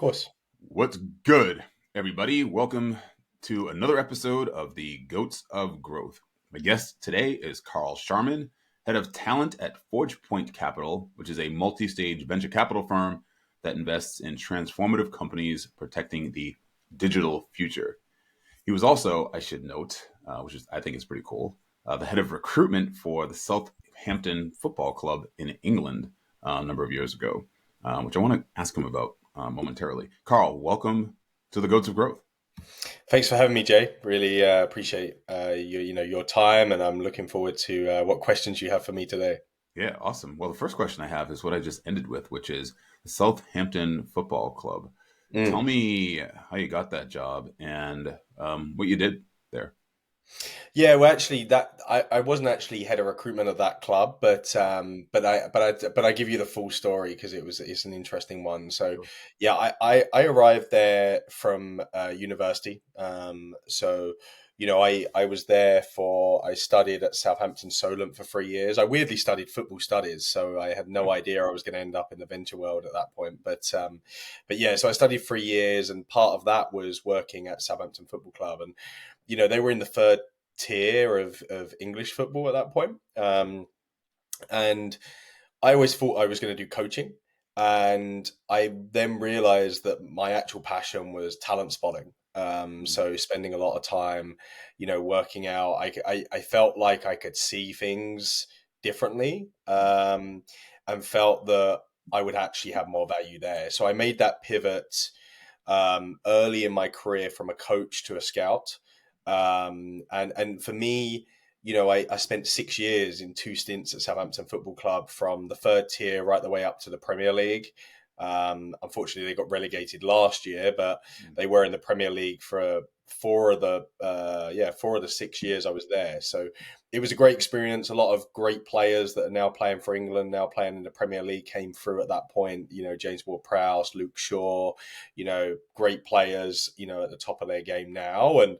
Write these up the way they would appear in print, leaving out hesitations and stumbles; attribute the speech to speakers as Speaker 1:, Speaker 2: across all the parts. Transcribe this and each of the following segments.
Speaker 1: course.
Speaker 2: What's good, everybody? Welcome to another episode of the Goats of Growth. My guest today is Karl Sharman, head of talent at Forgepoint Capital, which is a multi-stage venture capital firm that invests in transformative companies protecting the digital future. He was also, I should note, I think is pretty cool, the head of recruitment for the Southampton Football Club in England a number of years ago, which I want to ask him about momentarily. Karl, welcome to the Goats of Growth.
Speaker 1: Thanks for having me, Jay. Really appreciate your time, and I'm looking forward to what questions you have for me today.
Speaker 2: Yeah, awesome. Well, the first question I have is what I just ended with, which is the Southampton Football Club. Tell me how you got that job and what you did there.
Speaker 1: Yeah, well, actually, I wasn't actually head of recruitment of that club, but I give you the full story because it's an interesting one. So,
Speaker 2: Sure.
Speaker 1: yeah, I arrived there from university. I was there I studied at Southampton Solent for 3 years. I weirdly studied football studies, so I had no idea I was going to end up in the venture world at that point. But yeah, so I studied 3 years, and part of that was working at Southampton Football Club, and they were in the third tier of English football at that point. And I always thought I was going to do coaching. And I then realized that my actual passion was talent spotting. So spending a lot of time, working out, I felt like I could see things differently, and felt that I would actually have more value there. So I made that pivot early in my career from a coach to a scout. And for me, I spent 6 years in two stints at Southampton Football Club, from the third tier right the way up to the Premier League. Unfortunately, they got relegated last year, but they were in the Premier League for four of the 6 years I was there. So it was a great experience. A lot of great players that are now playing for England, now playing in the Premier League, came through at that point. James Ward-Prowse, Luke Shaw, great players, at the top of their game now. And,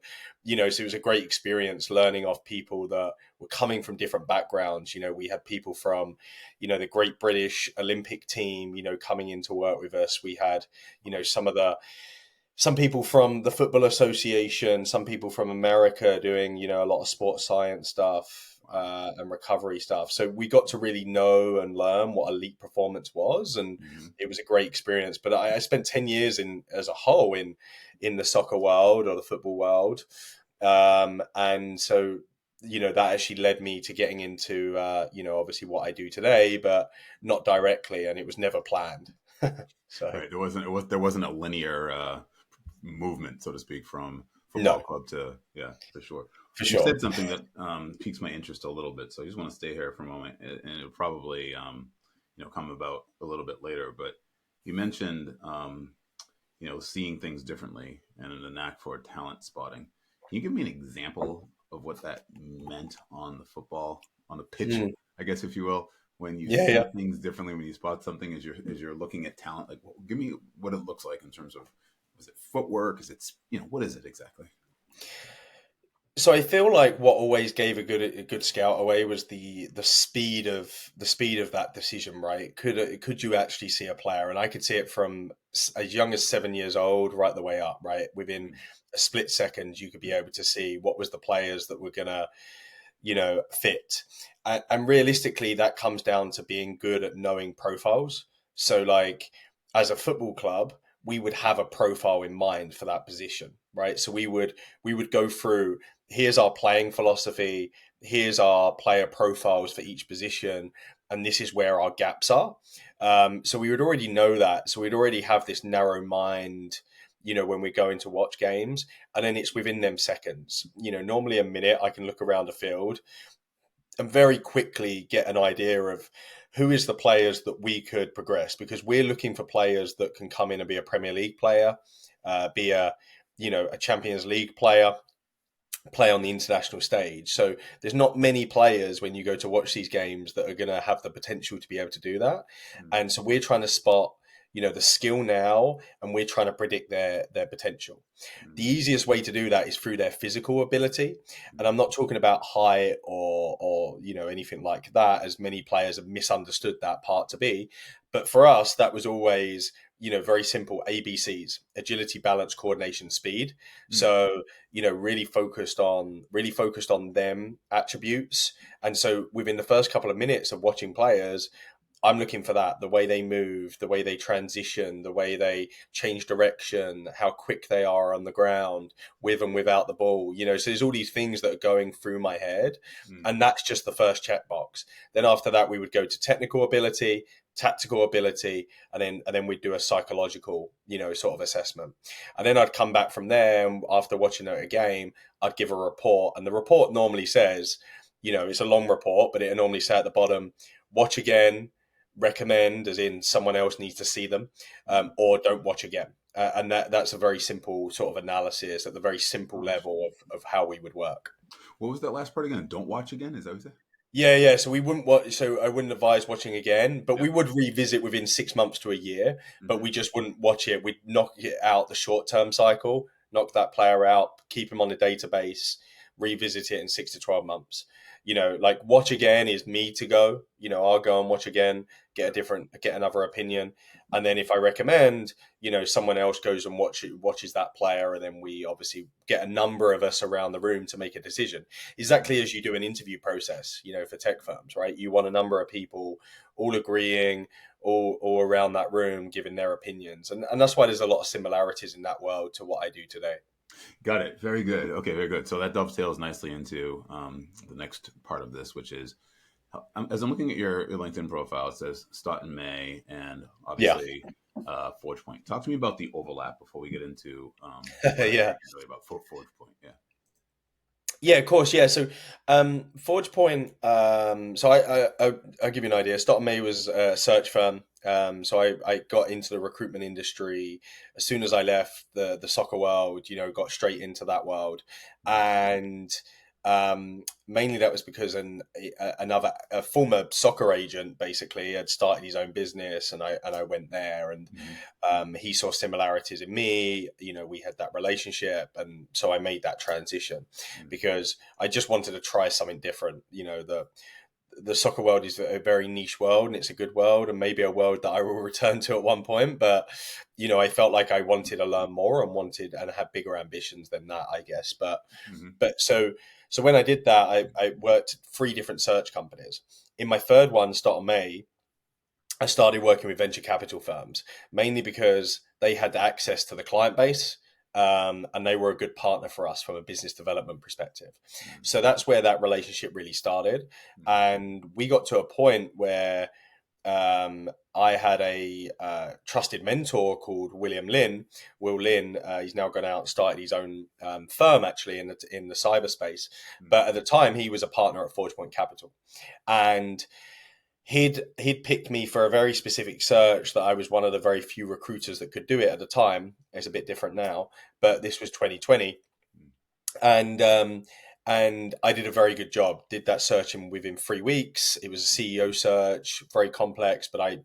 Speaker 1: so it was a great experience learning off people that were coming from different backgrounds. We had people from, the Great British Olympic team, coming in to work with us. We had, some people from the Football Association, some people from America doing, a lot of sports science stuff and recovery stuff. So we got to really know and learn what elite performance was, and it was a great experience. But I spent 10 years as a whole in the soccer world or the football world, and so that actually led me to getting into obviously what I do today, but not directly, and it was never planned. So
Speaker 2: Right, there wasn't a linear movement, so to speak, from football
Speaker 1: no,
Speaker 2: club to for sure.
Speaker 1: for
Speaker 2: You
Speaker 1: sure.
Speaker 2: said something that piques my interest a little bit, so I just want to stay here for a moment, and it'll probably come about a little bit later. But you mentioned seeing things differently and a knack for talent spotting. Can you give me an example of what that meant on the pitch, I guess, if you will, when you
Speaker 1: Yeah,
Speaker 2: see
Speaker 1: yeah.
Speaker 2: things differently, when you spot something as you're looking at talent? Like, give me what it looks like in terms of, is it footwork? Is it, what is it exactly?
Speaker 1: So I feel like what always gave a good scout away was the speed of that decision. Right? Could you actually see a player? And I could see it from as young as 7 years old, right the way up. Right, within a split second, you could be able to see what was the players that were gonna fit. And realistically, that comes down to being good at knowing profiles. So, like, as a football club, we would have a profile in mind for that position, right? So we would go through, here's our playing philosophy, here's our player profiles for each position, and this is where our gaps are. So we would already know that. So we'd already have this narrow mind, when we're going to watch games, and then it's within them seconds. Normally a minute, I can look around the field and very quickly get an idea of who is the players that we could progress, because we're looking for players that can come in and be a Premier League player, be a Champions League player, play on the international stage. So there's not many players when you go to watch these games that are going to have the potential to be able to do that. And so we're trying to spot the skill now, and we're trying to predict their potential. The easiest way to do that is through their physical ability, and I'm not talking about height or anything like that, as many players have misunderstood that part to be. But for us, that was always very simple ABCs: agility, balance, coordination, speed.
Speaker 2: Mm.
Speaker 1: So, really focused on them attributes. And so within the first couple of minutes of watching players, I'm looking for that: the way they move, the way they transition, the way they change direction, how quick they are on the ground with and without the ball. So there's all these things that are going through my head,
Speaker 2: Mm.
Speaker 1: and that's just the first checkbox. Then after that, we would go to technical ability, tactical ability, and then we'd do a psychological, sort of assessment. And then I'd come back from there, and after watching a game, I'd give a report, and the report normally says, it's a long report, but it normally say at the bottom, watch again, recommend, as in someone else needs to see them, or don't watch again. And that's a very simple sort of analysis at the very simple level of how we would work.
Speaker 2: What was that last part again? Don't watch again? Is that what you said?
Speaker 1: Yeah, yeah. So we wouldn't watch. So I wouldn't advise watching again, but
Speaker 2: Yeah.
Speaker 1: we would revisit within 6 months to a year. But
Speaker 2: Hmm.
Speaker 1: we just wouldn't watch it. We'd knock it out the short term cycle, knock that player out, keep him on the database, revisit it in 6 to 12 months. Like watch again is me to go. I'll go and watch again, get another opinion, and then if I recommend, someone else goes and watches that player, and then we obviously get a number of us around the room to make a decision, exactly as you do an interview process, for tech firms, right? You want a number of people all agreeing, all around that room giving their opinions. And that's why there's a lot of similarities in that world to what I do today.
Speaker 2: Got it. Very good. Okay, very good. So that dovetails nicely into the next part of this, which is as I'm looking at your LinkedIn profile, it says start in May and
Speaker 1: Yeah.
Speaker 2: obviously Forgepoint. Talk to me about the overlap before we get into what I
Speaker 1: Yeah.
Speaker 2: think really about Forgepoint. Yeah.
Speaker 1: Yeah, of course. Yeah. So, Forgepoint. So I'll give you an idea. Start May was a search firm. So I got into the recruitment industry as soon as I left the soccer world. Got straight into that world, and mainly that was because a former soccer agent basically had started his own business, and I went there, and
Speaker 2: Mm-hmm.
Speaker 1: he saw similarities in me. We had that relationship, and so I made that transition because I just wanted to try something different. The soccer world is a very niche world, and it's a good world, and maybe a world that I will return to at one point. But I felt like I wanted to learn more and have bigger ambitions than that, I guess. But
Speaker 2: Mm-hmm.
Speaker 1: but so when I did that, I worked at 3 different search companies. In my third one, start of May, I started working with venture capital firms, mainly because they had access to the client base, and they were a good partner for us from a business development perspective. So that's where that relationship really started. And we got to a point where I had a trusted mentor called Will Lynn. He's now gone out and started his own firm, actually, in the cyberspace. But at the time, he was a partner at Forgepoint Capital. And he'd picked me for a very specific search that I was one of the very few recruiters that could do it at the time. It's a bit different now, but this was 2020, and I did a very good job. Did that search within 3 weeks. It was a CEO search, very complex, but I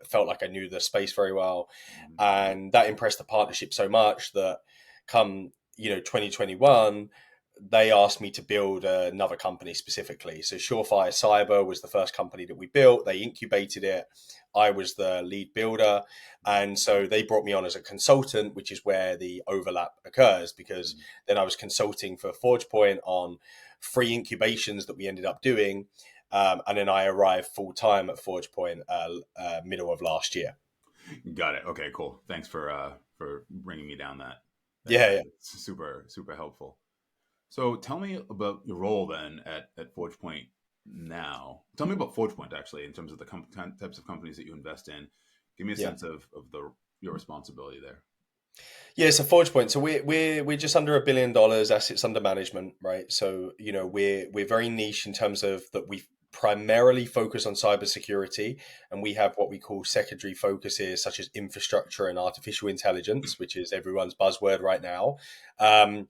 Speaker 1: felt like I knew the space very well, and that impressed the partnership so much that come 2021, they asked me to build another company specifically. So Surefire Cyber was the first company that we built. They incubated it. I was the lead builder. And so they brought me on as a consultant, which is where the overlap occurs, because then I was consulting for Forgepoint on 3 incubations that we ended up doing. And then I arrived full time at Forgepoint middle of last year.
Speaker 2: Got it. Okay, cool. Thanks for bringing me down that
Speaker 1: Yeah,
Speaker 2: path.
Speaker 1: yeah.
Speaker 2: It's super helpful. So tell me about your role then at Forgepoint now. Tell me about Forgepoint actually in terms of the types of companies that you invest in. Give me a
Speaker 1: Yeah.
Speaker 2: sense of your responsibility there.
Speaker 1: Yeah, so Forgepoint. So we're just under $1 billion assets under management, right? So we're very niche in terms of that. We primarily focus on cybersecurity, and we have what we call secondary focuses such as infrastructure and artificial intelligence, which is everyone's buzzword right now. Um,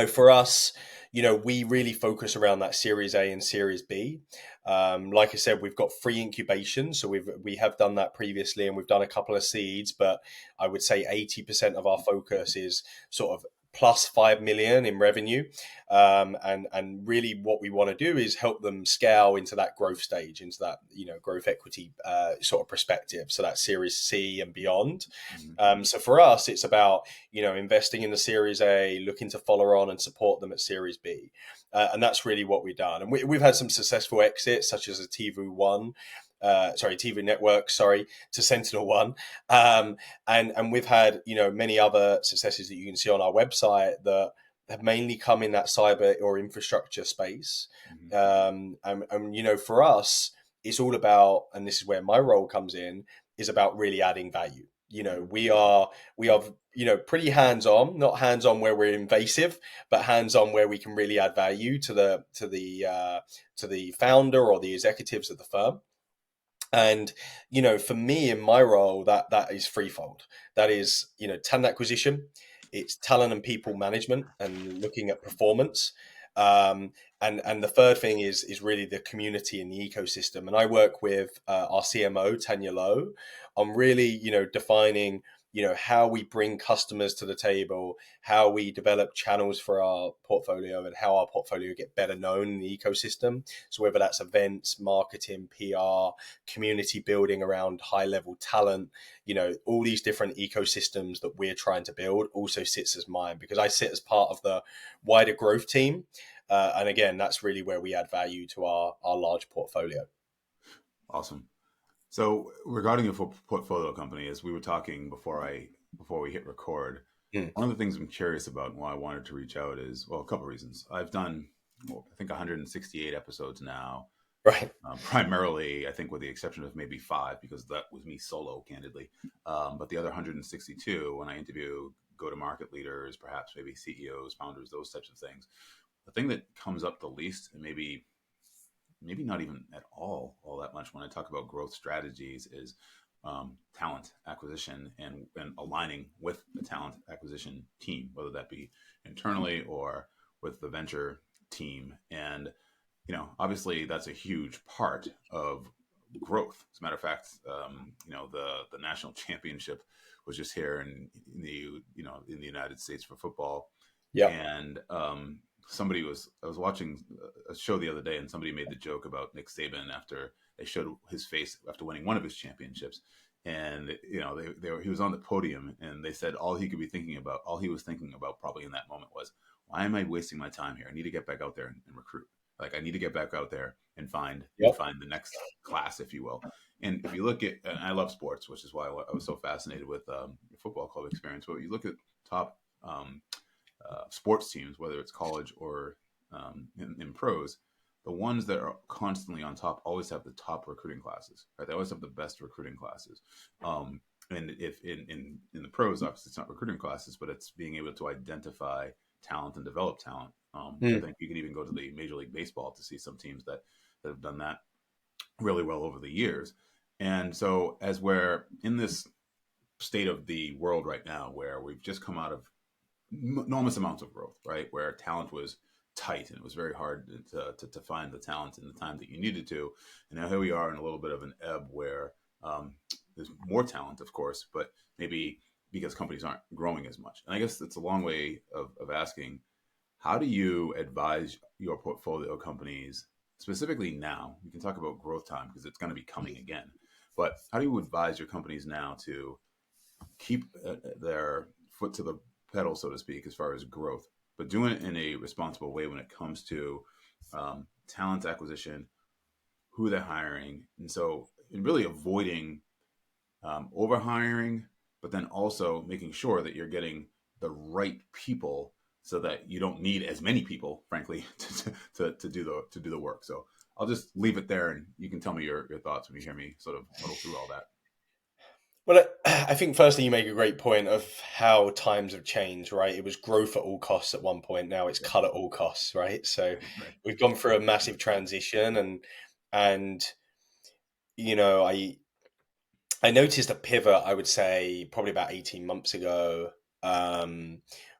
Speaker 1: for us, we really focus around that Series A and Series B. Like I said, we've got 3 incubations, so we have done that previously, and we've done a couple of seeds. But I would say 80% of our focus is sort of plus 5 million in revenue. And really what we want to do is help them scale into that growth stage, into that, growth equity sort of perspective. So that Series C and beyond. So for us, it's about, investing in the Series A, looking to follow on and support them at Series B. And that's really what we've done. And we've had some successful exits, such as a TV Network, to Sentinel One. And we've had, many other successes that you can see on our website that have mainly come in that cyber or infrastructure space. And for us, it's all about, and this is where my role comes in, is about really adding value. We are pretty hands-on, not hands-on where we're invasive, but hands-on where we can really add value to the founder or the executives of the firm. And for me in my role, that is threefold. That is, talent acquisition, it's talent and people management, and looking at performance. And the third thing is really the community and the ecosystem. And I work with our CMO Tanya Lowe on really defining how we bring customers to the table, how we develop channels for our portfolio, and how our portfolio get better known in the ecosystem. So whether that's events, marketing, PR, community building around high level talent, all these different ecosystems that we're trying to build also sits as mine, because I sit as part of the wider growth team. And again, that's really where we add value to our large portfolio.
Speaker 2: Awesome. So regarding your portfolio company, as we were talking before we hit record, one of the things I'm curious about and why I wanted to reach out is, well, a couple of reasons. I've done, I think 168 episodes now.
Speaker 1: Right.
Speaker 2: Primarily, I think with the exception of maybe 5, because that was me solo, candidly. But the other 162, when I interview go-to-market leaders, perhaps maybe CEOs, founders, those types of things, the thing that comes up the least, and maybe not even at all that much when I talk about growth strategies, is talent acquisition and aligning with the talent acquisition team, whether that be internally or with the venture team. And, obviously that's a huge part of growth. As a matter of fact, the national championship was just here in the United States for football.
Speaker 1: Yeah.
Speaker 2: And, I was watching a show the other day, and somebody made the joke about Nick Saban after they showed his face after winning one of his championships. And, he was on the podium, and they said all he was thinking about probably in that moment was, why am I wasting my time here? I need to get back out there and recruit. Like, I need to get back out there and find the next class, if you will. And if you look at, and I love sports, which is why I was so fascinated with your football club experience. But you look at top sports teams, whether it's college or in pros, the ones that are constantly on top always have the top recruiting classes, right? They always have the best recruiting classes. And if in the pros, obviously it's not recruiting classes, but it's being able to identify talent and develop talent. I think you can even go to the Major League Baseball to see some teams that have done that really well over the years. And so as we're in this state of the world right now, where we've just come out of enormous amounts of growth, right? Where talent was tight and it was very hard to find the talent in the time that you needed to. And now here we are in a little bit of an ebb where there's more talent, of course, but maybe because companies aren't growing as much. And I guess it's a long way of asking, how do you advise your portfolio companies, specifically now? We can talk about growth time because it's going to be coming again. But how do you advise your companies now to keep their foot to the pedal, so to speak, as far as growth, but doing it in a responsible way when it comes to talent acquisition, who they're hiring, and really avoiding over hiring, but then also making sure that you're getting the right people so that you don't need as many people, frankly, to do the work. So I'll just leave it there, and you can tell me your thoughts when you hear me sort of muddle through all that.
Speaker 1: Well, I think firstly you make a great point of how times have changed, right? It was growth at all costs at one point. Now it's cut at all costs, right? So we've gone through a massive transition, and I noticed a pivot, I would say probably about 18 months ago,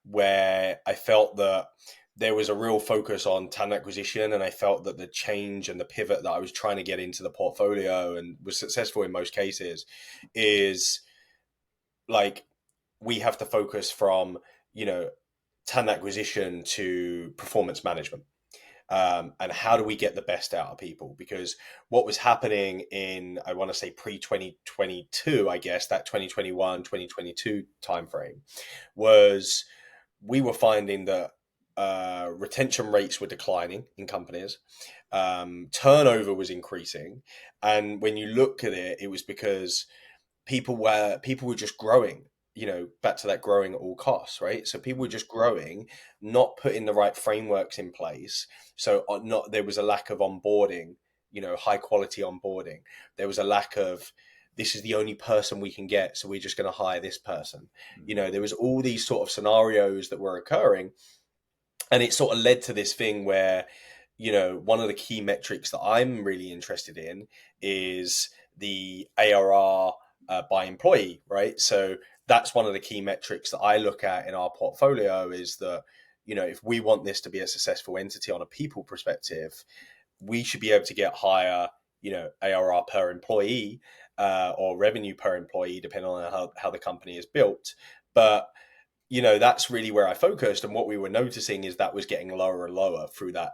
Speaker 1: where I felt that there was a real focus on talent acquisition, and I felt that the change and the pivot that I was trying to get into the portfolio and was successful in most cases is like, we have to focus from, talent acquisition to performance management. And how do we get the best out of people? Because what was happening in, I want to say pre-2022, I guess, that 2021, 2022 timeframe, was we were finding that retention rates were declining in companies, turnover was increasing, and when you look at it, it was because people were just growing, back to that growing at all costs, right? So people were just growing, not putting the right frameworks in place. So not there was a lack of onboarding, high quality onboarding. There was a lack of, this is the only person we can get, so we're just going to hire this person. There was all these sort of scenarios that were occurring, and it sort of led to this thing where, one of the key metrics that I'm really interested in is the ARR by employee, right? So that's one of the key metrics that I look at in our portfolio, is that, if we want this to be a successful entity on a people perspective, we should be able to get higher, ARR per employee, or revenue per employee, depending on how the company is built. But that's really where I focused, and what we were noticing is that was getting lower and lower through that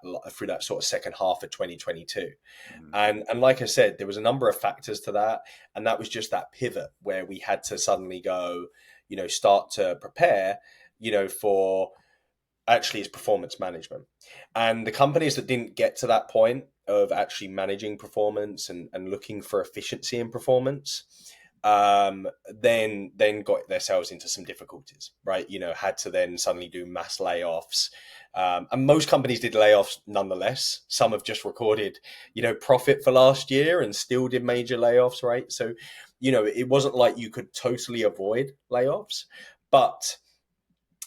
Speaker 1: sort of second half of 2022.
Speaker 2: Mm-hmm.
Speaker 1: And like I said, there was a number of factors to that, and that was just that pivot where we had to suddenly go, start to prepare, for actually is performance management. And the companies that didn't get to that point of actually managing performance and looking for efficiency in performance, then got themselves into some difficulties, right? Had to then suddenly do mass layoffs. And most companies did layoffs nonetheless. Some have just recorded, profit for last year and still did major layoffs, right? So, it wasn't like you could totally avoid layoffs, but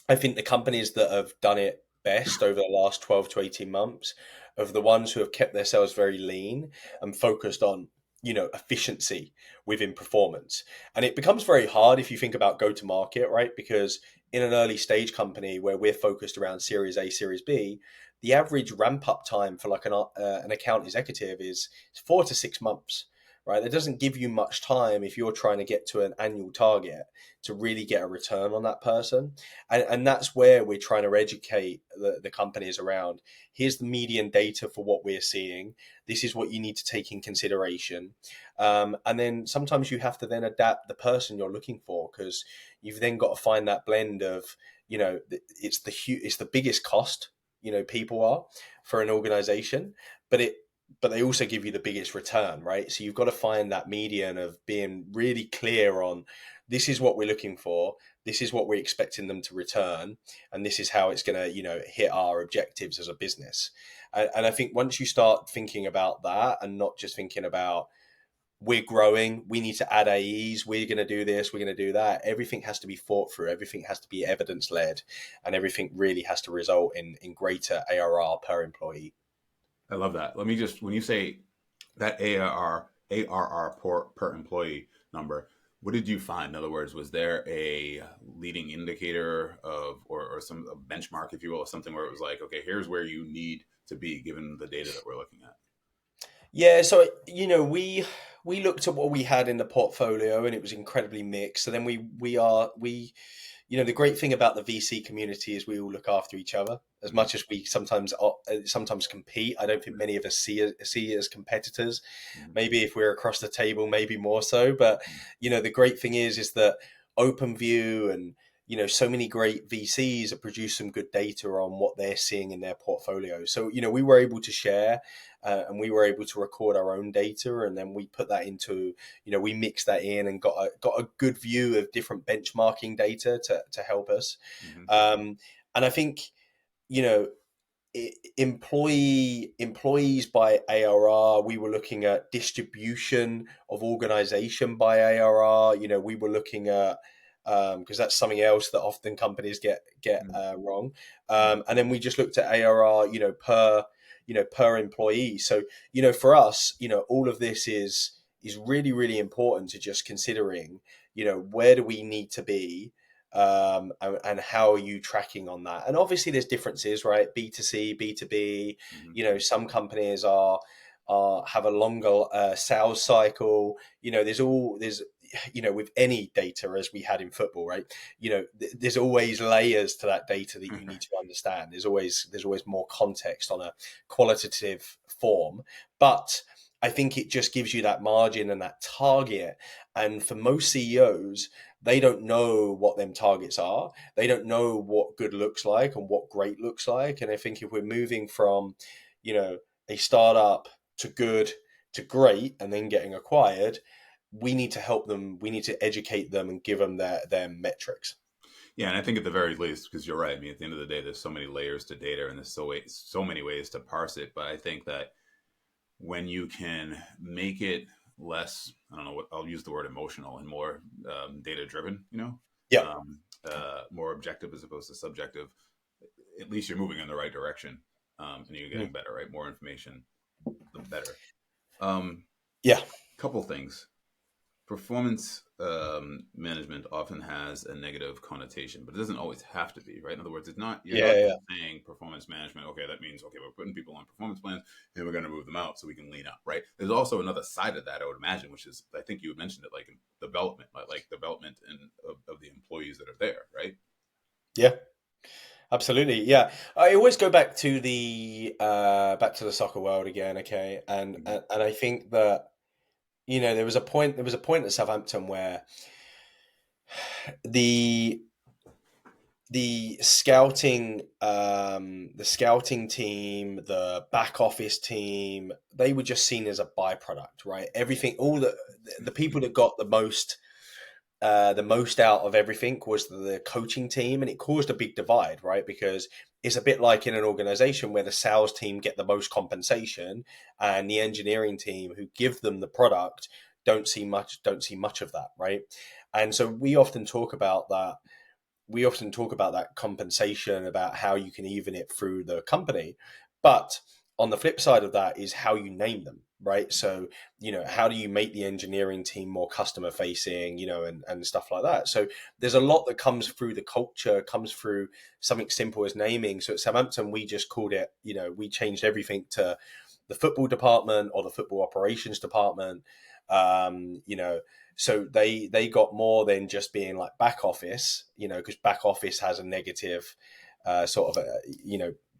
Speaker 1: I think the companies that have done it best over the last 12 to 18 months are the ones who have kept themselves very lean and focused on, efficiency within performance. And it becomes very hard if you think about go to market, right? Because in an early stage company where we're focused around Series A, Series B, the average ramp up time for like an account executive is 4 to 6 months, right? That doesn't give you much time if you're trying to get to an annual target to really get a return on that person. And that's where we're trying to educate the companies around, here's the median data for what we're seeing. This is what you need to take in consideration. And then sometimes you have to then adapt the person you're looking for, because you've then got to find that blend of, it's the biggest cost, people are for an organization, but they also give you the biggest return, right? So you've got to find that median of being really clear on, this is what we're looking for, this is what we're expecting them to return, and this is how it's going to, hit our objectives as a business. And I think once you start thinking about that and not just thinking about, we're growing, we need to add AEs, we're going to do this, we're going to do that, everything has to be thought through, everything has to be evidence led, and everything really has to result in greater ARR per employee.
Speaker 2: I love that. Let me just, when you say that ARR per employee number, what did you find? In other words, was there a leading indicator of, or some a benchmark, if you will, or something where it was like, okay, here's where you need to be given the data that we're looking at?
Speaker 1: Yeah, so we looked at what we had in the portfolio, and it was incredibly mixed. So then the great thing about the VC community is we all look after each other as
Speaker 2: Mm-hmm.
Speaker 1: much as we sometimes compete. I don't think many of us see it as competitors.
Speaker 2: Mm-hmm.
Speaker 1: Maybe if we're across the table, maybe more so. But the great thing is that OpenView and so many great VCs have produced some good data on what they're seeing in their portfolio. So we were able to share, and we were able to record our own data, and then we put that into, we mixed that in and got a good view of different benchmarking data to help us.
Speaker 2: Mm-hmm.
Speaker 1: And I think, you know employees by ARR, we were looking at distribution of organization by ARR. We were looking at, because that's something else that often companies get wrong. And then we just looked at ARR, per employee. So for us, all of this is really, really important to just considering, where do we need to be, and how are you tracking on that? And obviously there's differences, right? B2C, B2B,
Speaker 2: Mm-hmm.
Speaker 1: some companies have a longer sales cycle. There's with any data, as we had in football, right? There's always layers to that data that you need to understand. There's always more context on a qualitative form, but I think it just gives you that margin and that target. And for most CEOs, they don't know what them targets are. They don't know what good looks like and what great looks like. And I think if we're moving from, a startup to good to great and then getting acquired, we need to help them. We need to educate them and give them their metrics.
Speaker 2: Yeah, and I think at the very least, because you're right. I mean, at the end of the day, there's so many layers to data, and there's so many ways to parse it. But I think that when you can make it less, I don't know what I'll use the word emotional and more data driven,
Speaker 1: Yeah.
Speaker 2: more objective as opposed to subjective, at least you're moving in the right direction, and you're getting
Speaker 1: Mm.
Speaker 2: better, right? More information, the better.
Speaker 1: Yeah.
Speaker 2: Couple things. Performance management often has a negative connotation, but it doesn't always have to be, right? In other words, you're
Speaker 1: Yeah.
Speaker 2: not
Speaker 1: Yeah.
Speaker 2: saying performance management, okay, that means, okay, we're putting people on performance plans and we're going to move them out so we can lean up, right? There's also another side of that, I would imagine, which is, I think you had mentioned it, like in development, like development of the employees that are there, right?
Speaker 1: Yeah. Absolutely, yeah. I always go back to the soccer world again, okay, and
Speaker 2: Mm-hmm.
Speaker 1: and I think that there was a point at Southampton where the the scouting team, the back office team, they were just seen as a byproduct, right? Everything, all the people that got the most out of everything was the coaching team, and it caused a big divide, right? Because it's a bit like in an organization where the sales team get the most compensation, and the engineering team who give them the product don't see much of that, right? And so we often talk about that compensation, about how you can even it through the company. But on the flip side of that is how you name them, right? So, how do you make the engineering team more customer facing, and stuff like that. So there's a lot that comes through the culture, comes through something simple as naming. So at Southampton, we just called it, we changed everything to the football department or the football operations department. Um, you know, so they got more than just being like back office, because back office has a negative sort of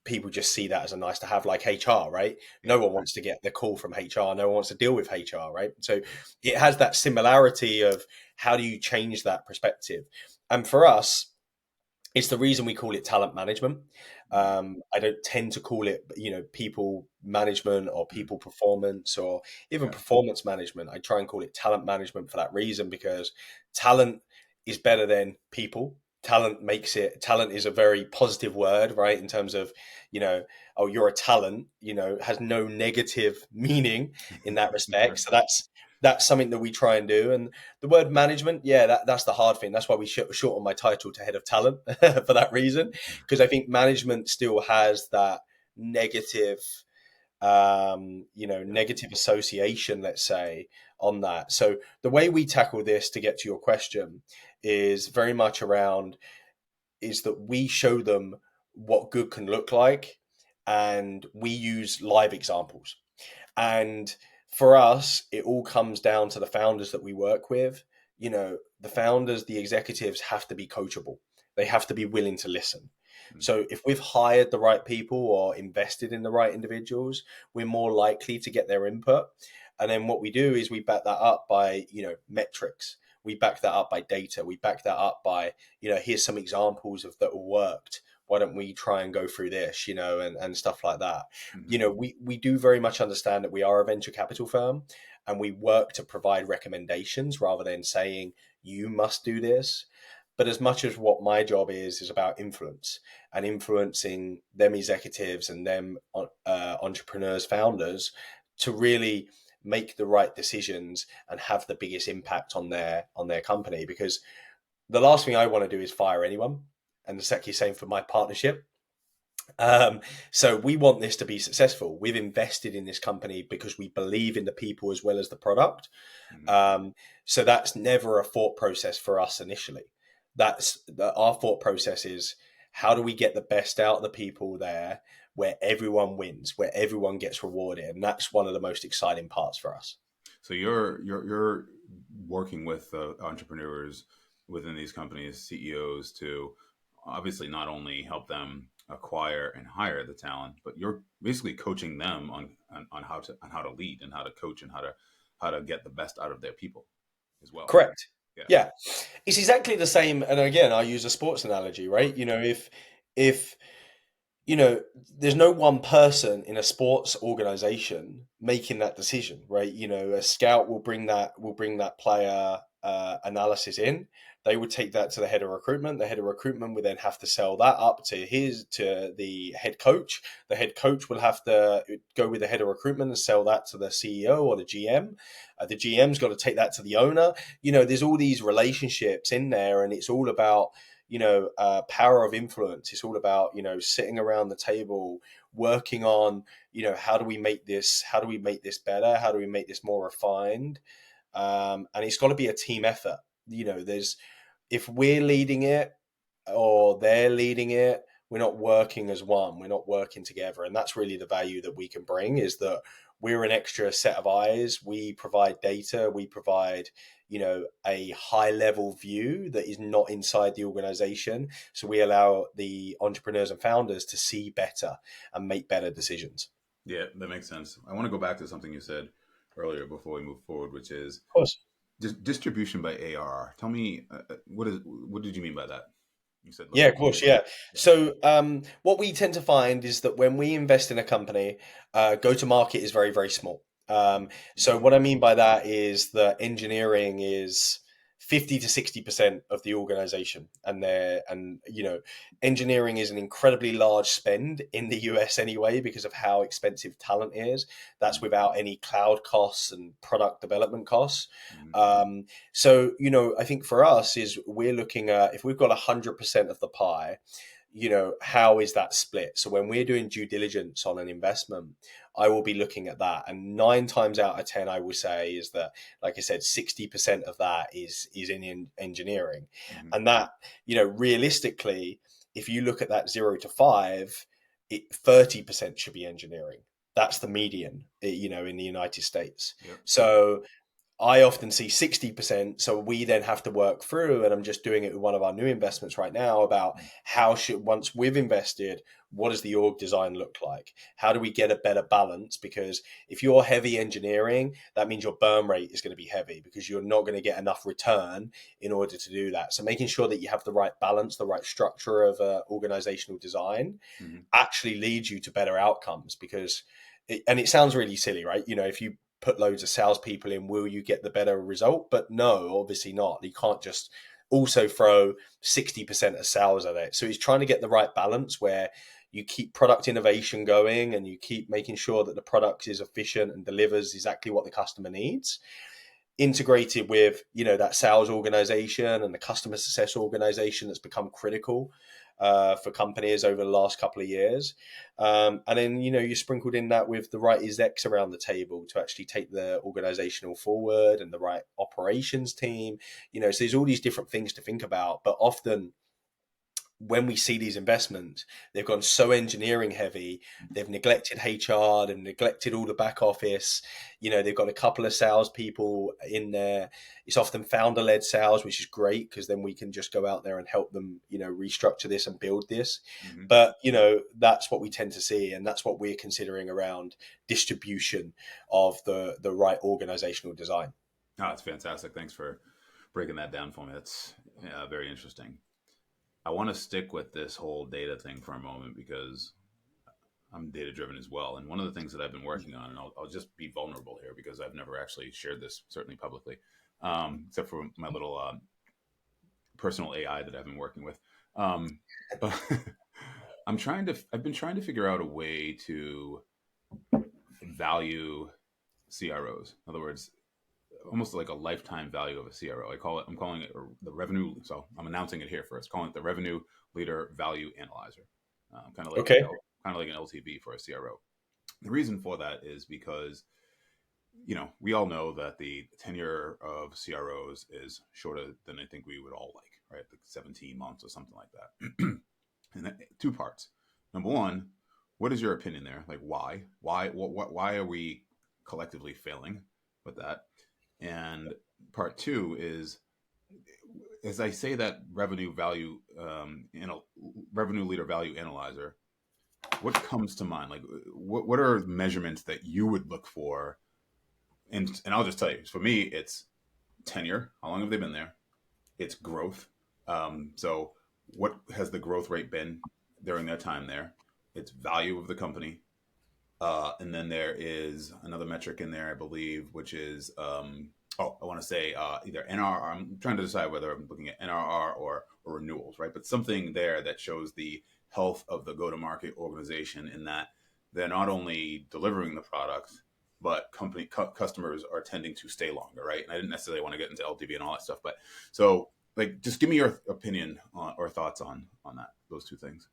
Speaker 1: people just see that as a nice to have, like HR, right?
Speaker 2: Yeah.
Speaker 1: No one wants to get the call from HR. No one wants to deal with HR, right? So it has that similarity of how do you change that perspective? And for us, it's the reason we call it talent management. I don't tend to call it, people management or
Speaker 2: Mm-hmm.
Speaker 1: people performance or even
Speaker 2: Yeah.
Speaker 1: performance management. I try and call it talent management for that reason, because talent is better than people. Talent is a very positive word, right? In terms of, oh, you're a talent, has no negative meaning in that respect. So that's something that we try and do. And the word management, yeah, that's the hard thing. That's why we shorten my title to head of talent for that reason, because I think management still has that negative,
Speaker 2: Yeah.
Speaker 1: negative association, let's say, on that. So the way we tackle this, to get to your question, is very much around is that we show them what good can look like, and we use live examples. And for us, it all comes down to the founders that we work with. The founders, the executives have to be coachable. They have to be willing to listen.
Speaker 2: Mm-hmm.
Speaker 1: So if we've hired the right people or invested in the right individuals, we're more likely to get their input. And then what we do is we back that up by, metrics. We back that up by data. We back that up by, here's some examples of that worked. Why don't we try and go through this, and stuff like that.
Speaker 2: Mm-hmm.
Speaker 1: We do very much understand that we are a venture capital firm, and we work to provide recommendations rather than saying you must do this. But as much as what my job is about influence and influencing them executives and them entrepreneurs, founders, to really make the right decisions and have the biggest impact on their company. Because the last thing I want to do is fire anyone, and exactly the same for my partnership. So we want this to be successful. We've invested in this company because we believe in the people as well as the product.
Speaker 2: Mm-hmm.
Speaker 1: So that's never a thought process for us initially. Our thought process is, how do we get the best out of the people there, where everyone wins, where everyone gets rewarded, and that's one of the most exciting parts for us.
Speaker 2: So you're working with entrepreneurs within these companies, CEOs, to obviously not only help them acquire and hire the talent, but you're basically coaching them on how to lead and how to coach and how to get the best out of their people as well.
Speaker 1: Correct.
Speaker 2: Yeah.
Speaker 1: Yeah, it's exactly the same. And again, I use a sports analogy, right? If you know, there's no one person in a sports organization making that decision, right? A scout will bring that player analysis in. They would take that to the head of recruitment. The head of recruitment would then have to sell that up to the head coach. The head coach will have to go with the head of recruitment and sell that to the CEO or the GM. The GM's got to take that to the owner. There's all these relationships in there, and it's all about power of influence. It's all about sitting around the table, working on how do we make this better, how do we make this more refined, and it's got to be a team effort. There's if we're leading it or they're leading it, we're not working as one, we're not working together. And that's really the value that we can bring, is that we're an extra set of eyes. We provide data, we provide a high level view that is not inside the organization, so we allow the entrepreneurs and founders to see better and make better decisions.
Speaker 2: Yeah, that makes sense. I want to go back to something you said earlier before we move forward, which is
Speaker 1: Of course.
Speaker 2: distribution by ARR. Tell me, what did you mean by that? You said
Speaker 1: Yeah,
Speaker 2: like,
Speaker 1: of course. Yeah. So, what we tend to find is that when we invest in a company, go to market is very, very small. So, what I mean by that is that engineering is 50 to 60% of the organization, and engineering is an incredibly large spend in the US anyway because of how expensive talent is. That's without any cloud costs and product development costs.
Speaker 2: Mhm.
Speaker 1: So, I think for us is we're looking at, if we've got 100% of the pie, how is that split? So when we're doing due diligence on an investment, I will be looking at that. And 9 times out of 10, I will say is that, like I said, 60% of that is in engineering.
Speaker 2: Mhm.
Speaker 1: And that, realistically, if you look at that 0 to 5, 30% should be engineering. That's the median, in the United States.
Speaker 2: Yep.
Speaker 1: So I often see 60%. So we then have to work through, and I'm just doing it with one of our new investments right now, about once we've invested, what does the org design look like? How do we get a better balance? Because if you're heavy engineering, that means your burn rate is going to be heavy because you're not going to get enough return in order to do that. So making sure that you have the right balance, the right structure of organizational design
Speaker 2: Mhm.
Speaker 1: actually leads you to better outcomes, because and it sounds really silly, right? If you put loads of salespeople in, will you get the better result? But no, obviously not. You can't just also throw 60% of sales at it. So he's trying to get the right balance where you keep product innovation going and you keep making sure that the product is efficient and delivers exactly what the customer needs, integrated with that sales organization and the customer success organization that's become critical for companies over the last couple of years. And then you sprinkled in that with the right execs around the table to actually take the organizational forward, and the right operations team. So there's all these different things to think about, but often when we see these investments, they've gone so engineering heavy, they've neglected HR, they've neglected all the back office. They've got a couple of salespeople in there. It's often founder-led sales, which is great because then we can just go out there and help them, restructure this and build this.
Speaker 2: Mhm.
Speaker 1: But that's what we tend to see, and that's what we're considering around distribution of the right organizational design.
Speaker 2: Oh, that's fantastic. Thanks for breaking that down for me. That's very interesting. I want to stick with this whole data thing for a moment because I'm data driven as well. And one of the things that I've been working on, and I'll just be vulnerable here because I've never actually shared this, certainly publicly, except for my little personal AI that I've been working with. But I've been trying to figure out a way to value CROs. In other words, almost like a lifetime value of a CRO. I'm calling it the revenue. So I'm announcing it here first, calling it the revenue leader value analyzer. Kind of like
Speaker 1: Okay.
Speaker 2: kind of like an LTV for a CRO. The reason for that is because, we all know that the tenure of CROs is shorter than I think we would all like, right? Like 17 months or something like that. And that, two parts. Number one, what is your opinion there? Like why? Why are we collectively failing with that? And part two is, as I say that revenue leader value analyzer, what comes to mind? Like, what are measurements that you would look for? And I'll just tell you, for me, it's tenure. How long have they been there? It's growth. So what has the growth rate been during their time there? It's value of the company. And then there is another metric in there, I believe, which is, I want to say either NRR. I'm trying to decide whether I'm looking at NRR or renewals, right? But something there that shows the health of the go-to-market organization, in that they're not only delivering the product, but customers are tending to stay longer, right? And I didn't necessarily want to get into LTV and all that stuff, but so like, just give me your opinion or thoughts on those two things.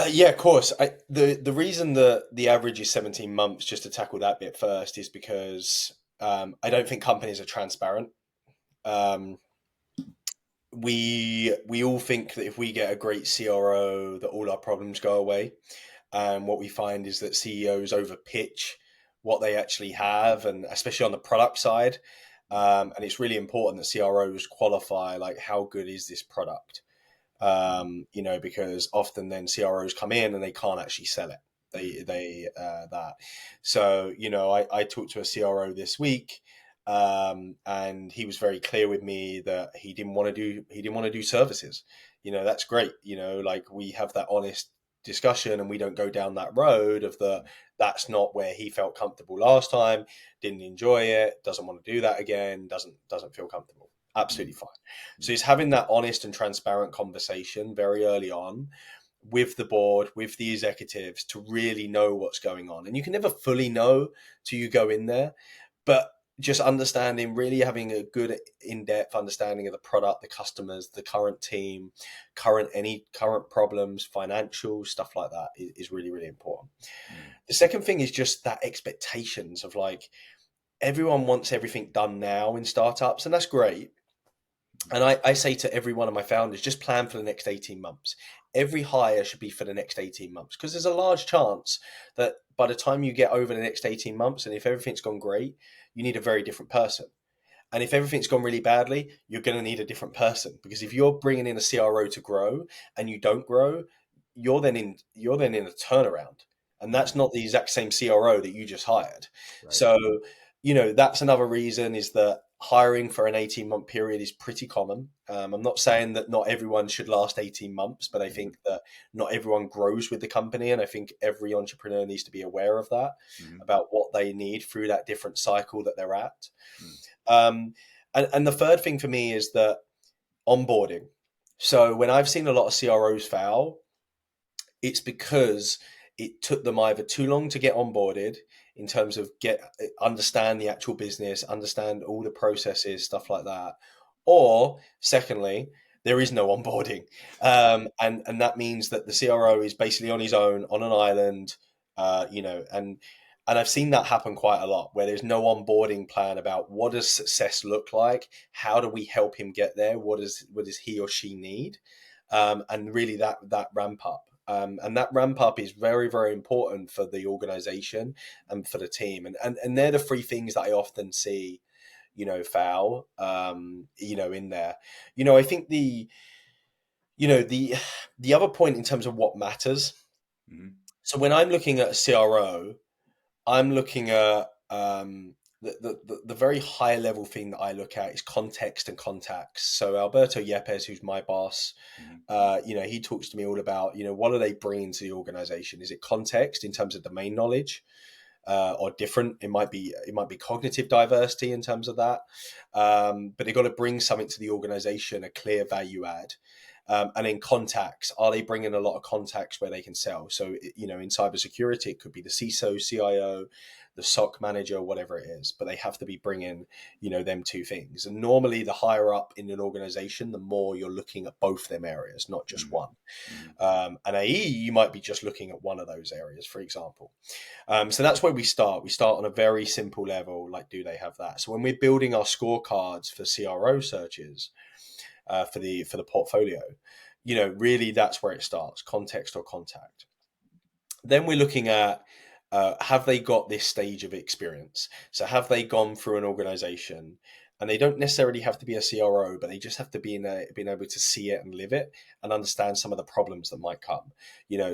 Speaker 1: Yeah, of course. The reason that the average is 17 months, just to tackle that bit first, is because I don't think companies are transparent. Um, we all think that if we get a great CRO, that all our problems go away. And what we find is that CEOs overpitch what they actually have, and especially on the product side. And it's really important that CROs qualify, like, how good is this product? Because often then CROs come in and they can't actually sell it. That. So, I talked to a CRO this week, and he was very clear with me that he didn't want to do services. That's great. Like, we have that honest discussion, and we don't go down that road of that's not where he felt comfortable last time, didn't enjoy it, doesn't want to do that again, doesn't feel comfortable. Absolutely fine. So he's having that honest and transparent conversation very early on with the board, with the executives, to really know what's going on. And you can never fully know till you go in there, but just understanding, really having a good in-depth understanding of the product, the customers, the current team, any current problems, financial stuff like that is really, really important. The second thing is just that expectations of, like, everyone wants everything done now in startups, and that's great. And I say to every one of my founders, just plan for the next 18 months. Every hire should be for the next 18 months, because there's a large chance that by the time you get over the next 18 months, and if everything's gone great, you need a very different person. And if everything's gone really badly, you're going to need a different person, because if you're bringing in a CRO to grow and you don't grow, you're then in a turnaround. And that's not the exact same CRO that you just hired. Right. So, that's another reason, is that hiring for an 18-month period is pretty common. I'm not saying that not everyone should last 18 months, but I think that not everyone grows with the company. And I think every entrepreneur needs to be aware of that, about what they need through that different cycle that they're at. And the third thing for me is that onboarding. So when I've seen a lot of CROs fail, it's because it took them either too long to get onboarded, in terms of understand the actual business, understand all the processes, stuff like that. Or secondly, there is no onboarding. And that means that the CRO is basically on his own, on an island, and I've seen that happen quite a lot, where there's no onboarding plan about what does success look like? How do we help him get there? What does he or she need? And really that ramp up. And that ramp up is very, very important for the organization and for the team. And they're the three things that I often see, fail, in there. I think the other point in terms of what matters. So when I'm looking at a CRO, I'm looking at the very high level thing that I look at is context and contacts. So Alberto Yepes, who's my boss, he talks to me all about, what are they bringing to the organization? Is it context in terms of domain knowledge, or different? It might be cognitive diversity in terms of that, but they've got to bring something to the organization, a clear value add. And in contacts, are they bringing a lot of contacts where they can sell? So, in cybersecurity, it could be the CISO, CIO, the SOC manager, whatever it is, but they have to be bringing, them two things. And normally the higher up in an organization, the more you're looking at both them areas, not just one. And AE, you might be just looking at one of those areas, for example. So that's where we start. We start on a very simple level, like, do they have that? So when we're building our scorecards for CRO searches, for the portfolio, really that's where it starts: context or contact. Then we're looking at have they got this stage of experience? So have they gone through an organization, and they don't necessarily have to be a CRO, but they just have to be being able to see it and live it and understand some of the problems that might come,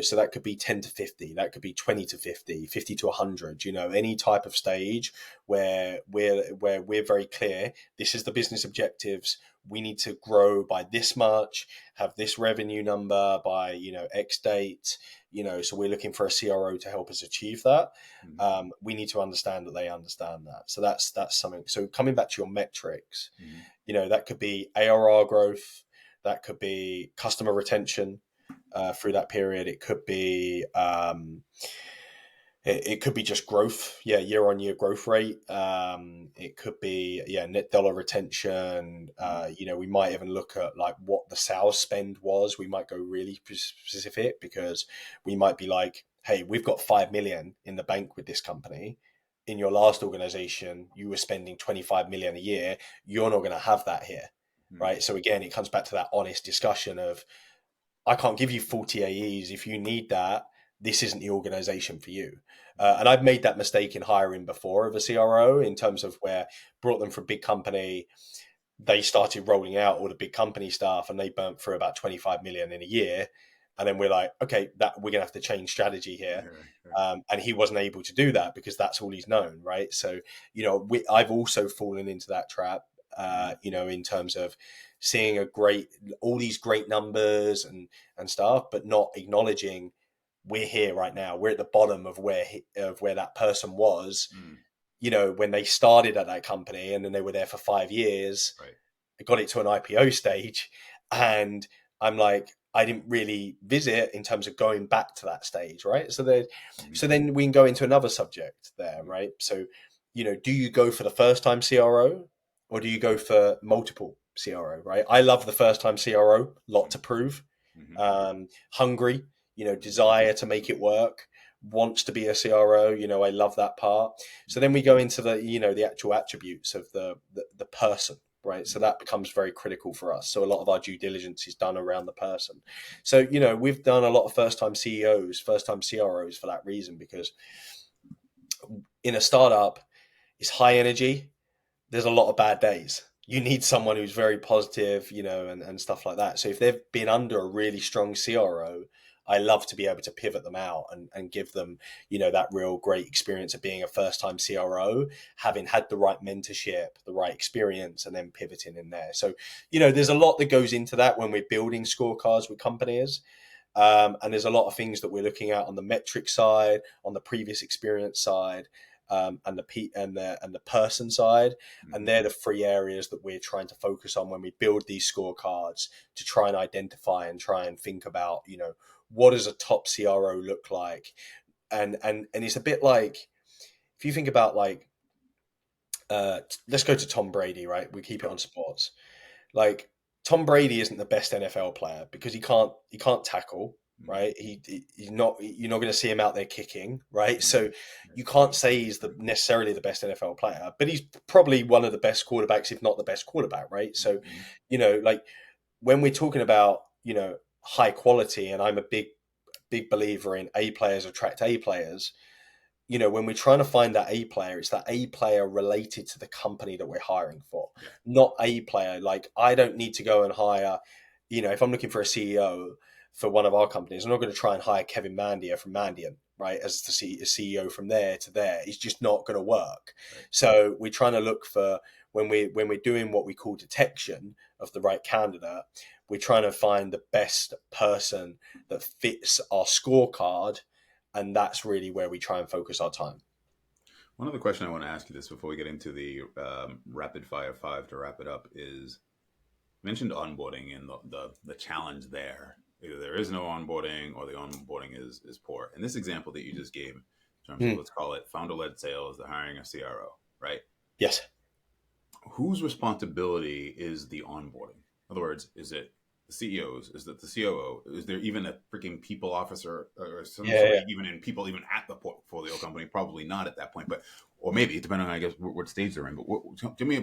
Speaker 1: so that could be 10 to 50, that could be 20 to 50, 50 to 100, any type of stage where we're very clear, this is the business objectives. We need to grow by this much, have this revenue number by, X date, so we're looking for a CRO to help us achieve that. We need to understand that they understand that. So that's something. So coming back to your metrics, that could be ARR growth, that could be customer retention through that period. It could be it could be just growth, year on year growth rate. It could be net dollar retention. We might even look at like what the sales spend was. We might go really specific, because we might be like, hey, we've got 5 million in the bank with this company. In your last organization, you were spending 25 million a year. You're not going to have that here, right? So again, it comes back to that honest discussion of, I can't give you 40 AEs. If you need that, this isn't the organization for you. And I've made that mistake in hiring before of a CRO, in terms of where brought them from a big company. They started rolling out all the big company stuff, and they burnt through about 25 million in a year. And then we're like, okay, that we're going to have to change strategy here. And he wasn't able to do that because that's all he's known. Right. So, I've also fallen into that trap, in terms of seeing all these great numbers and stuff, but not acknowledging we're here right now. We're at the bottom of where that person was, when they started at that company, and then they were there for 5 years, got it to an IPO stage. And I'm like, I didn't really visit in terms of going back to that stage. Right. So then we can go into another subject there. Right. So, do you go for the first time CRO, or do you go for multiple CRO? Right. I love the first time CRO, lot to prove, hungry, desire to make it work, wants to be a CRO. I love that part. So then we go into the actual attributes of the person, right? So that becomes very critical for us. So a lot of our due diligence is done around the person. So, we've done a lot of first-time CEOs, first-time CROs for that reason, because in a startup, it's high energy. There's a lot of bad days. You need someone who's very positive, and stuff like that. So if they've been under a really strong CRO, I love to be able to pivot them out and give them, that real great experience of being a first-time CRO, having had the right mentorship, the right experience, and then pivoting in there. So, there's a lot that goes into that when we're building scorecards with companies. And there's a lot of things that we're looking at on the metric side, on the previous experience side, and the person side. And they're the 3 areas that we're trying to focus on when we build these scorecards, to try and identify and try and think about, what does a top CRO look like? And it's a bit like, if you think about like, let's go to Tom Brady, right? We keep it on sports. Like, Tom Brady isn't the best NFL player because he can't tackle, right? He's not. You're not going to see him out there kicking, right? So you can't say he's necessarily the best NFL player, but he's probably one of the best quarterbacks, if not the best quarterback, right? So, like when we're talking about high quality, and I'm a big believer in A players attract A players. When we're trying to find that A player, it's that A player related to the company that we're hiring for, not A player. Like, I don't need to go and hire, if I'm looking for a CEO for one of our companies, I'm not going to try and hire Kevin Mandia from Mandiant, right, as the CEO from there to there. It's just not going to work. Right. So we're trying to look for, when we're doing what we call detection of the right candidate, we're trying to find the best person that fits our scorecard. And that's really where we try and focus our time.
Speaker 2: One other question I want to ask you this before we get into the rapid fire 5 to wrap it up is, you mentioned onboarding and the challenge there. Either there is no onboarding or the onboarding is poor. In this example that you just gave, in terms of, let's call it founder-led sales, the hiring a CRO, right?
Speaker 1: Yes.
Speaker 2: Whose responsibility is the onboarding? In other words, is it the CEOs? Is that the COO? Is there even a freaking people officer or somebody even at the portfolio company? Probably not at that point, but or maybe depending on, I guess, what stage they're in. But tell me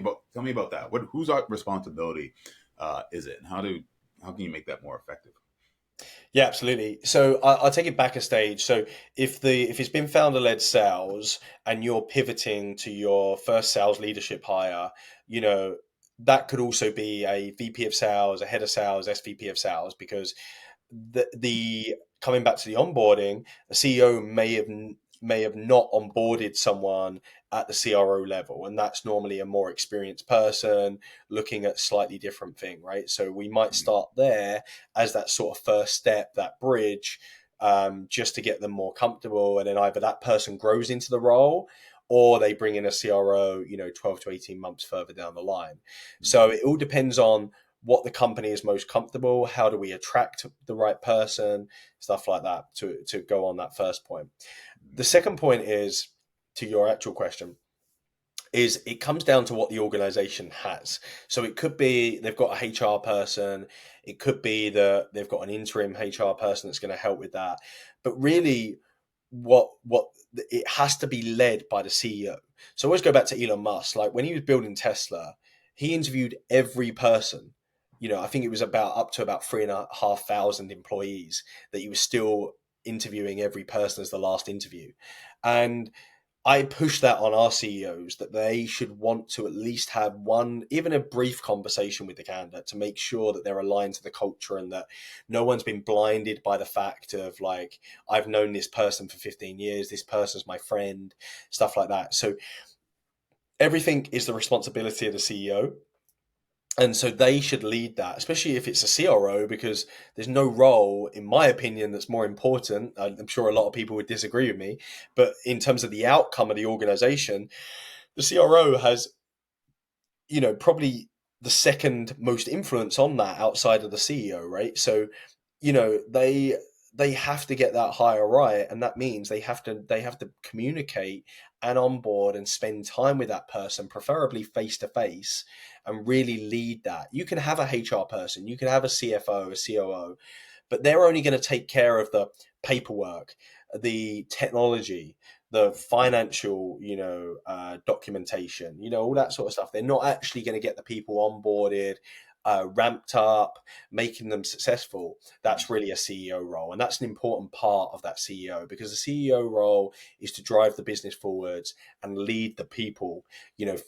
Speaker 2: about that. Whose responsibility is it, and how can you make that more effective?
Speaker 1: Yeah, absolutely. So I'll take it back a stage. So if it's been founder-led sales and you're pivoting to your first sales leadership hire, you know, that could also be a VP of sales, a head of sales, SVP of sales, because the coming back to the onboarding, the CEO may have not onboarded someone at the CRO level, and that's normally a more experienced person looking at slightly different thing, right? So we might start there as that sort of first step, that bridge, just to get them more comfortable, and then either that person grows into the role or they bring in a CRO, 12 to 18 months further down the line. So it all depends on what the company is most comfortable, how do we attract the right person, stuff like that, to go on that first point. The second point is, to your actual question, is it comes down to what the organization has. So it could be they've got a HR person, it could be that they've got an interim HR person that's going to help with that. But really, what it has to be led by the CEO. So I always go back to Elon Musk. Like when he was building Tesla, he interviewed every person. I think it was about up to about 3,500 employees that he was still interviewing every person as the last interview. And I push that on our CEOs that they should want to at least have one, even a brief conversation with the candidate to make sure that they're aligned to the culture and that no one's been blinded by the fact of like, I've known this person for 15 years, this person's my friend, stuff like that. So everything is the responsibility of the CEO. And so they should lead that, especially if it's a CRO, because there's no role, in my opinion, that's more important. I'm sure a lot of people would disagree with me, but in terms of the outcome of the organization, the CRO has, probably the second most influence on that outside of the CEO, right? So, they have to get that hire right, and that means they have to communicate and onboard and spend time with that person, preferably face to face, and really lead that. You can have a HR person, you can have a CFO, a COO, but they're only going to take care of the paperwork, the technology, the financial, documentation, all that sort of stuff. They're not actually going to get the people onboarded, ramped up, making them successful. That's really a CEO role, and that's an important part of that CEO, because the CEO role is to drive the business forwards and lead the people,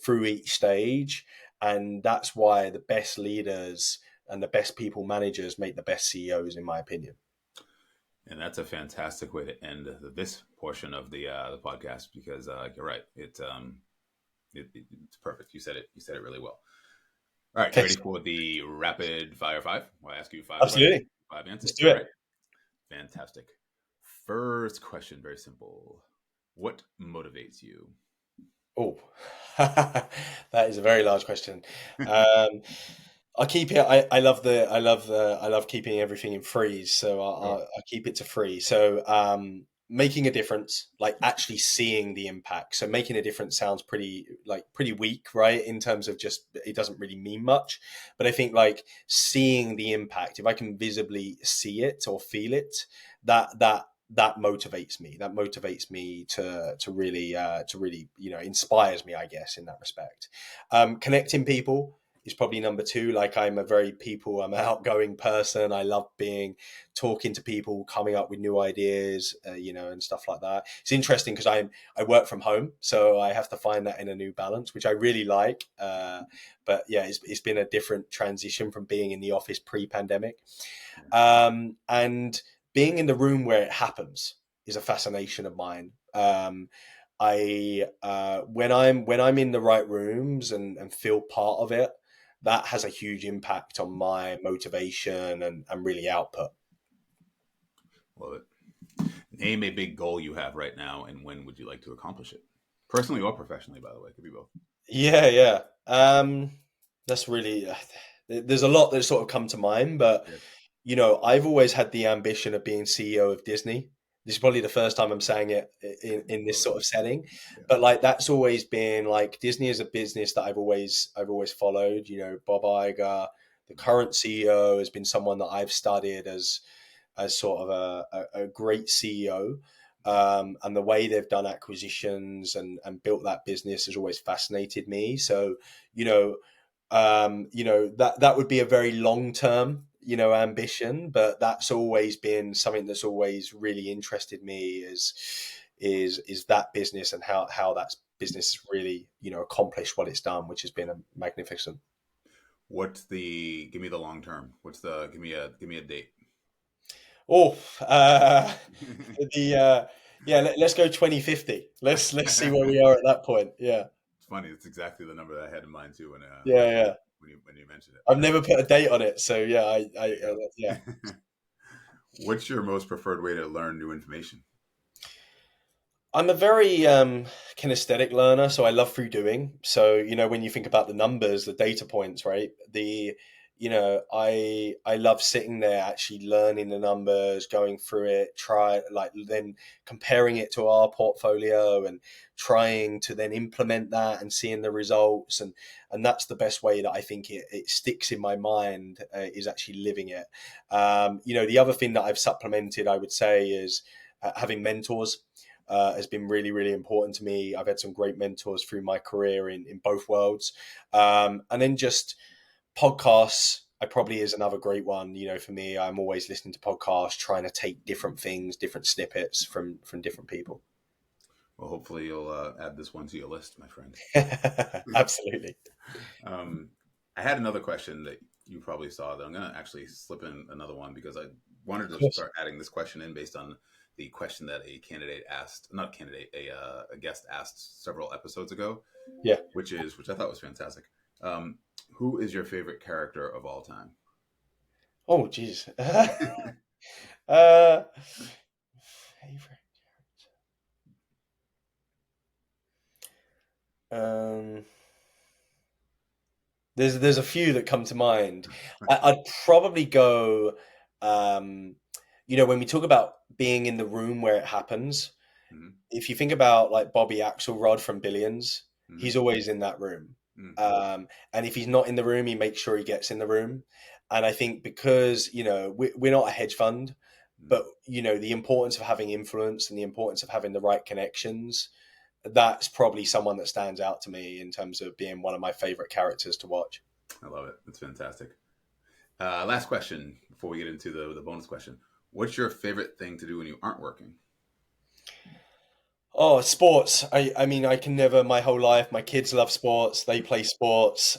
Speaker 1: through each stage. And that's why the best leaders and the best people managers make the best CEOs, in my opinion.
Speaker 2: And that's a fantastic way to end this portion of the podcast, because you're right. It's perfect. You said it. You said it really well. All right, you
Speaker 1: Okay,
Speaker 2: ready for the rapid fire five? I'll ask you five questions,
Speaker 1: absolutely.
Speaker 2: five answers.
Speaker 1: Let's do
Speaker 2: All
Speaker 1: it.
Speaker 2: right, fantastic. First question, very simple. What motivates you?
Speaker 1: Oh, that is a very large question. Um, I keep it. I love keeping everything in freeze. So
Speaker 2: Sure.
Speaker 1: I keep it to free. So making a difference, like actually seeing the impact. So making a difference sounds pretty weak, right? In terms of just it doesn't really mean much. But I think like seeing the impact, if I can visibly see it or feel it, that motivates me. That motivates me to really inspires me, I guess, in that respect. Connecting people is probably number two. Like I'm I'm an outgoing person. I love talking to people, coming up with new ideas, and stuff like that. It's interesting because I work from home, so I have to find that in a new balance, which I really like. But yeah, it's been a different transition from being in the office pre-pandemic. And being in the room where it happens is a fascination of mine. I when I'm in the right rooms and feel part of it, that has a huge impact on my motivation and really output.
Speaker 2: Love it. Name a big goal you have right now, and when would you like to accomplish it? Personally or professionally, by the way, could be both.
Speaker 1: Yeah, yeah. That's really. There's a lot that sort of come to mind, but
Speaker 2: Yeah.
Speaker 1: I've always had the ambition of being CEO of Disney. This is probably the first time I'm saying it in this
Speaker 2: Love it.
Speaker 1: sort of setting,
Speaker 2: Yeah.
Speaker 1: but like that's always been like Disney is a business that I've always followed. Bob Iger, the current CEO, has been someone that I've studied as sort of a great CEO. And the way they've done acquisitions and built that business has always fascinated me. So, that would be a very long term, ambition, but that's always been something that's always really interested me is that business and how that business has really, accomplished what it's done, which has been magnificent.
Speaker 2: Give me the long term. Give me a date.
Speaker 1: Oh, the yeah, let's go 2050. Let's see where we are at that point. Yeah,
Speaker 2: It's funny. It's exactly the number that I had in mind too
Speaker 1: yeah, yeah.
Speaker 2: when you mentioned it.
Speaker 1: I've never put a date on it, so yeah,
Speaker 2: There you
Speaker 1: yeah.
Speaker 2: go. What's your most preferred way to learn new information?
Speaker 1: I'm a very kinesthetic learner, so I love through doing. So, when you think about the numbers, the data points, right? I love sitting there actually learning the numbers, going through it, try like then comparing it to our portfolio and trying to then implement that and seeing the results, and that's the best way that I think it sticks in my mind, is actually living it. The other thing that I've supplemented, I would say, is having mentors. Has been really, really important to me. I've had some great mentors through my career in both worlds. And then just podcasts, I probably is another great one. For me, I'm always listening to podcasts, trying to take different things, different snippets from different people.
Speaker 2: Well, hopefully you'll add this one to your list, my friend.
Speaker 1: Absolutely.
Speaker 2: Um, I had another question that you probably saw that I'm going to actually slip in another one because I wanted
Speaker 1: Of
Speaker 2: to
Speaker 1: course.
Speaker 2: start adding this question in based on the question that a candidate asked, not a candidate, a guest asked several episodes ago,
Speaker 1: Yeah.
Speaker 2: which I thought was fantastic. Um, who is your favorite character of all time?
Speaker 1: Oh, geez. uh, favorite. Um, there's a few that come to mind. I'd probably go. Um, when we talk about being in the room where it happens,
Speaker 2: Hmm.
Speaker 1: if you think about like Bobby Axelrod from Billions,
Speaker 2: Hmm.
Speaker 1: he's always in that room.
Speaker 2: Hmm.
Speaker 1: And if he's not in the room, he makes sure he gets in the room. And I think because we're not a hedge fund, but the importance of having influence and the importance of having the right connections, that's probably someone that stands out to me in terms of being one of my favorite characters to watch.
Speaker 2: I love it. It's fantastic. Last question before we get into the bonus question. What's your favorite thing to do when you aren't working?
Speaker 1: Oh, sports. I mean, I can never, my whole life, my kids love sports. They play sports.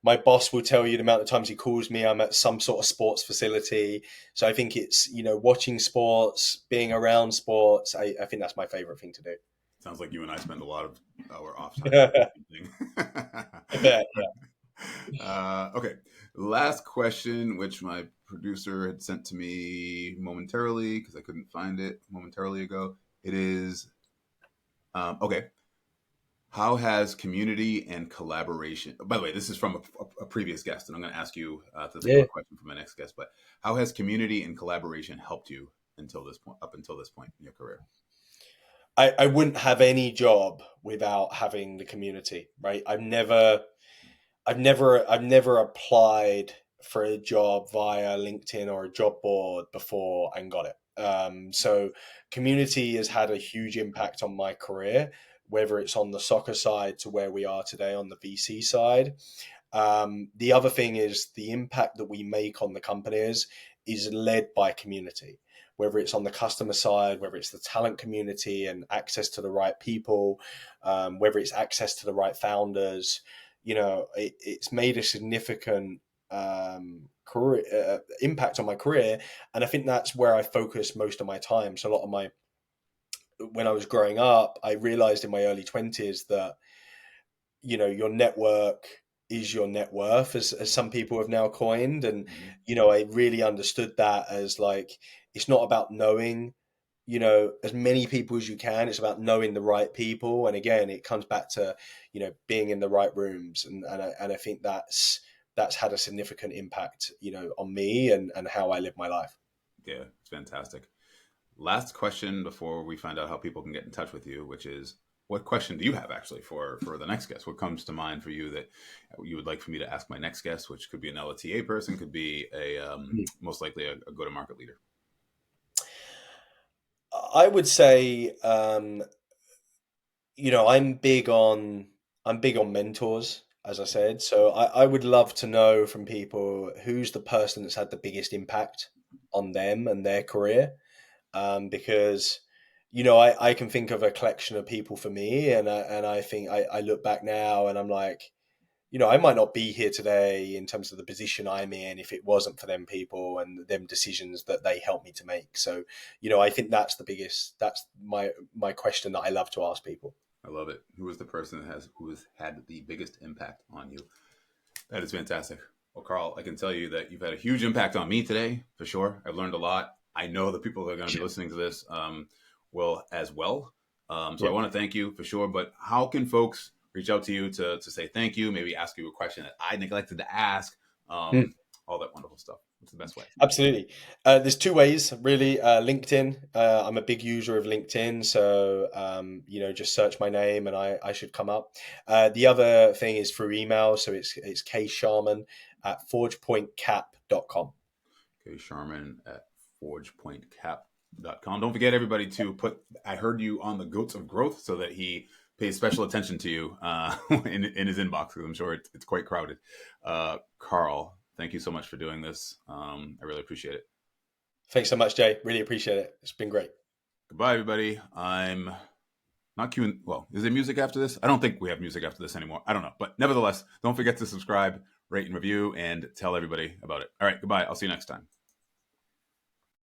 Speaker 1: My boss will tell you the amount of times he calls me, I'm at some sort of sports facility. So I think it's, watching sports, being around sports. I think that's my favorite thing to do.
Speaker 2: Sounds like you and I spend a lot of our off time doing
Speaker 1: I
Speaker 2: the same
Speaker 1: bet.
Speaker 2: thing. Okay. Last question, which my producer had sent to me momentarily because I couldn't find it momentarily ago. It is okay. How has community and collaboration? By the way, this is from a previous guest, and I'm going to ask you the
Speaker 1: Yeah.
Speaker 2: similar question from my next guest. But how has community and collaboration helped you until this point, up until this point in your career?
Speaker 1: I wouldn't have any job without having the community, right? I've never applied for a job via LinkedIn or a job board before and got it. So community has had a huge impact on my career, whether it's on the soccer side to where we are today on the VC side. The other thing is the impact that we make on the companies is led by community, whether it's on the customer side, whether it's the talent community and access to the right people, whether it's access to the right founders. It's made a significant career impact on my career, and I think that's where I focus most of my time. So a lot of my when I was growing up, I realized in my early 20s that your network is your net worth, as some people have now coined. And
Speaker 2: Mm-hmm.
Speaker 1: I really understood that as like it's not about knowing as many people as you can. It's about knowing the right people, and again it comes back to being in the right rooms, and I think that's had a significant impact on me and how I live my life.
Speaker 2: Yeah, it's fantastic. Last question before we find out how people can get in touch with you, which is what question do you have actually for the next guest? What comes to mind for you that you would like for me to ask my next guest, which could be an LTA person, could be a most likely a go-to-market leader.
Speaker 1: I would say I'm big on mentors. as I said. So I would love to know from people who's the person that's had the biggest impact on them and their career. Because I can think of a collection of people for me, and I think I look back now and I'm like, I might not be here today in terms of the position I'm in if it wasn't for them people and them decisions that they helped me to make. So, I think that's my question that I love to ask people.
Speaker 2: I love it. Who is the person who has had the biggest impact on you? That is fantastic. Well, Karl, I can tell you that you've had a huge impact on me today, for sure. I've learned a lot. I know the people that are going to be listening to this will as well. So I
Speaker 1: Yeah.
Speaker 2: want to thank you for sure. But how can folks reach out to you to say thank you, maybe ask you a question that I neglected to ask, all that wonderful stuff? What's the best way?
Speaker 1: Absolutely. There's two ways, really. LinkedIn. I'm a big user of LinkedIn, so just search my name and I should come up. The other thing is through email, so it's ksharman@forgepointcap.com.
Speaker 2: Okay, Sharman at forgepointcap.com. Don't forget, everybody, to I heard you on the Goats of Growth so that he pays special attention to you in his inbox, because I'm sure it's quite crowded. Karl, thank you so much for doing this. I really appreciate it.
Speaker 1: Thanks so much, Jay. Really appreciate it. It's been great.
Speaker 2: Goodbye, everybody. I'm not queuing. Well, is there music after this? I don't think we have music after this anymore. I don't know. But nevertheless, don't forget to subscribe, rate, and review, and tell everybody about it. All right. Goodbye. I'll see you next time.